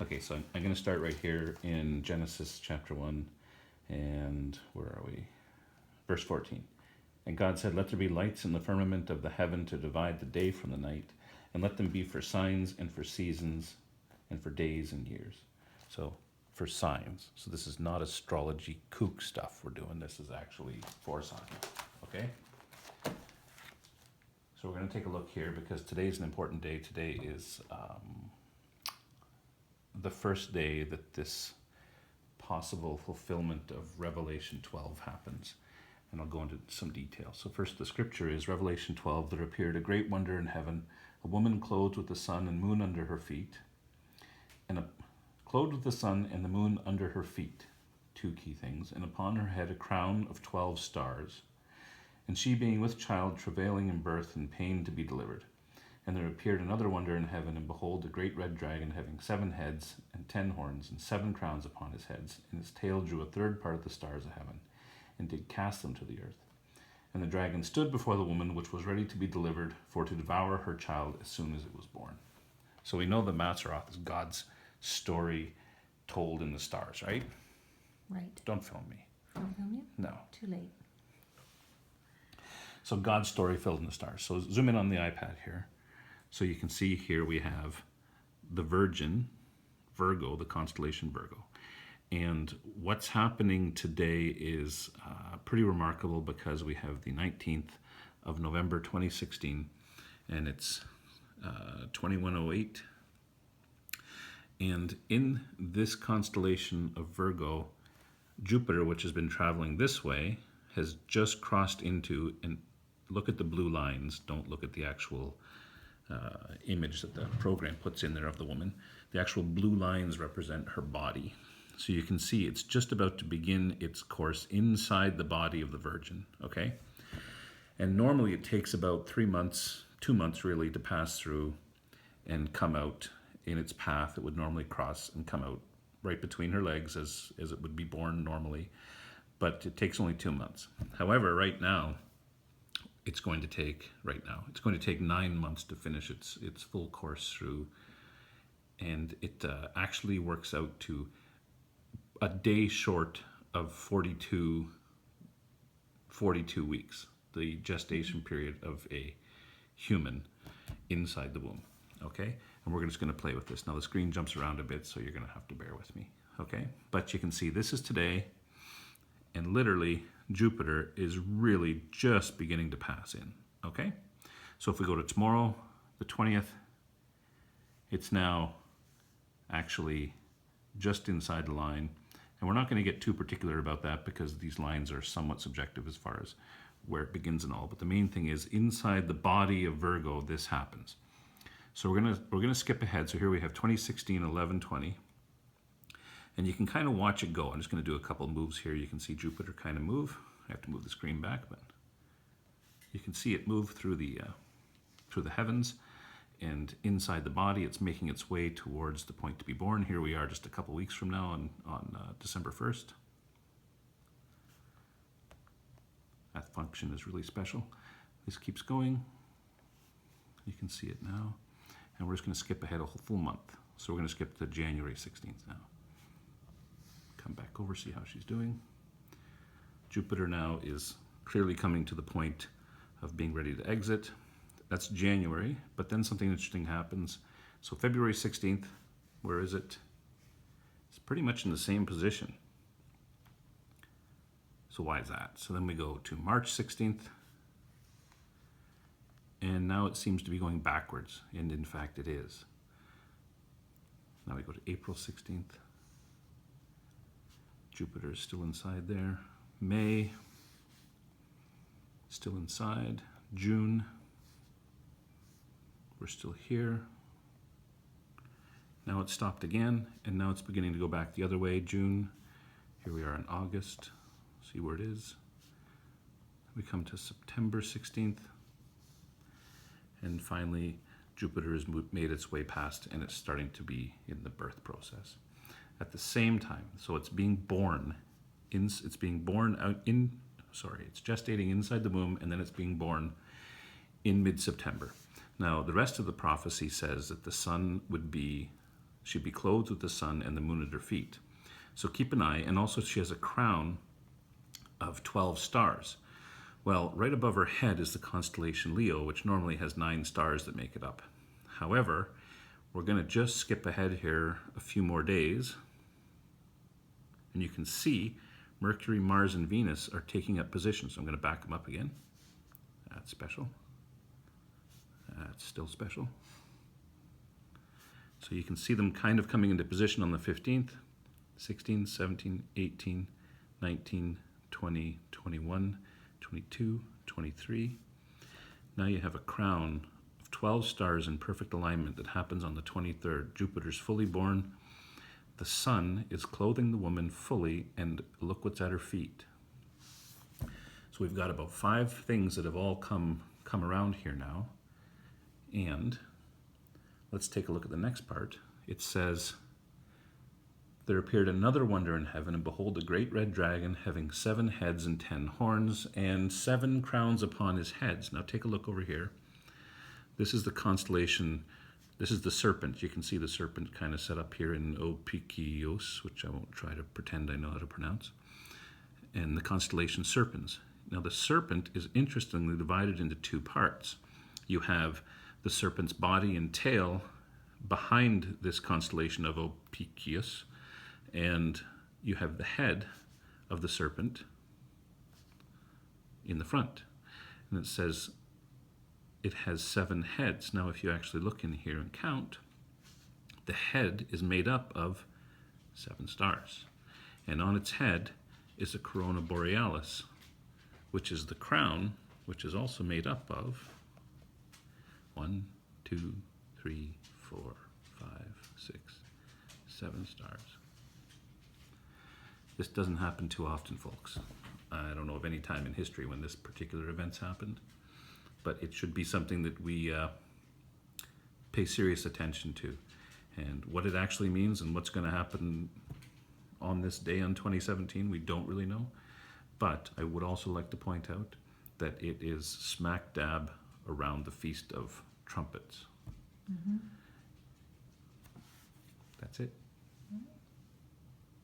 Okay, so I'm going to start right here in Genesis chapter 1, and where are we? Verse 14. And God said, "Let there be lights in the firmament of the heaven to divide the day from the night, and let them be for signs and for seasons and for days and years." So, for signs. So this is not astrology kook stuff we're doing. This is actually for signs. Okay? So we're going to take a look here because today is an important day. Today is the first day that this possible fulfillment of Revelation 12 happens. And I'll go into some detail. So first, the scripture is Revelation 12. There appeared a great wonder in heaven, a woman clothed with the sun and moon under her feet, clothed with the sun and the moon under her feet, two key things, and upon her head a crown of 12 stars. And she, being with child, travailing in birth and pain to be delivered. And there appeared another wonder in heaven, and behold, a great red dragon, having 7 heads and 10 horns, and 7 crowns upon his heads, and his tail drew a third part of the stars of heaven, and did cast them to the earth. And the dragon stood before the woman, which was ready to be delivered, for to devour her child as soon as it was born. So we know the Mazzaroth is God's story told in the stars, right? Right. Don't film me. Don't film you? No. Too late. So God's story filled in the stars. So zoom in on the iPad here. So you can see here we have the Virgin, Virgo, the constellation Virgo. And what's happening today is pretty remarkable because we have the 19th of November 2016, and it's 2108. And in this constellation of Virgo, Jupiter, which has been traveling this way, has just crossed into, and look at the blue lines, don't look at the actual image that the program puts in there of the woman. The actual blue lines represent her body. So you can see it's just about to begin its course inside the body of the Virgin, okay? And normally it takes about 3 months, 2 months really, to pass through and come out in its path. It would normally cross and come out right between her legs as it would be born normally. But it takes only 2 months. However, right now, it's going to take 9 months to finish its full course through. And it actually works out to a day short of 42 weeks, the gestation period of a human inside the womb, okay? And we're just going to play with this. Now the screen jumps around a bit, so you're going to have to bear with me, okay? But you can see this is today, and literally Jupiter is really just beginning to pass in, okay? So if we go to tomorrow, the 20th, it's now actually just inside the line. And we're not going to get too particular about that because these lines are somewhat subjective as far as where it begins and all. But the main thing is inside the body of Virgo, this happens. So we're gonna skip ahead. So here we have 2016, 11, 20. And you can kind of watch it go. I'm just going to do a couple moves here. You can see Jupiter kind of move. I have to move the screen back, but you can see it move through the heavens. And inside the body, it's making its way towards the point to be born. Here we are just a couple weeks from now on December 1st. That function is really special. This keeps going. You can see it now. And we're just going to skip ahead a whole full month. So we're going to skip to January 16th now. Come back over, see how she's doing. Jupiter now is clearly coming to the point of being ready to exit. That's January, but then something interesting happens. So February 16th, where is it? It's pretty much in the same position. So why is that? So then we go to March 16th, and now it seems to be going backwards, and in fact it is. Now we go to April 16th. Jupiter is still inside there. May, still inside. June, we're still here. Now it's stopped again, and now it's beginning to go back the other way. June, here we are in August. See where it is. We come to September 16th. And finally, Jupiter has made its way past, and it's starting to be in the birth process. At the same time, so it's being born. It's gestating inside the womb, and then it's being born in mid-September. Now, the rest of the prophecy says that the sun would be She'd be clothed with the sun and the moon at her feet. So keep an eye. And also she has a crown of 12 stars. Well, right above her head is the constellation Leo, which normally has 9 stars that make it up. However, we're going to just skip ahead here a few more days. And you can see Mercury, Mars, and Venus are taking up positions. So I'm going to back them up again. That's special. That's still special. So you can see them kind of coming into position on the 15th, 16, 17, 18, 19, 20, 21, 22, 23. Now you have a crown of 12 stars in perfect alignment that happens on the 23rd. Jupiter's fully born. The sun is clothing the woman fully, and look what's at her feet. So we've got about 5 things that have all come around here now. And let's take a look at the next part. It says, there appeared another wonder in heaven, and behold, a great red dragon having 7 heads and 10 horns, and 7 crowns upon his heads. Now take a look over here. This is the constellation, this is the serpent. You can see the serpent kind of set up here in Ophiuchus, which I won't try to pretend I know how to pronounce, and the constellation Serpens. Now the serpent is interestingly divided into 2 parts. You have the serpent's body and tail behind this constellation of Ophiuchus, and you have the head of the serpent in the front. And it says it has 7 heads. Now if you actually look in here and count, the head is made up of 7 stars. And on its head is a corona borealis, which is the crown, which is also made up of 1, 2, 3, 4, 5, 6, 7 stars. This doesn't happen too often, folks. I don't know of any time in history when this particular event's happened, but it should be something that we pay serious attention to. And what it actually means and what's going to happen on this day on 2017, we don't really know. But I would also like to point out that it is smack dab around the Feast of Trumpets. That's it.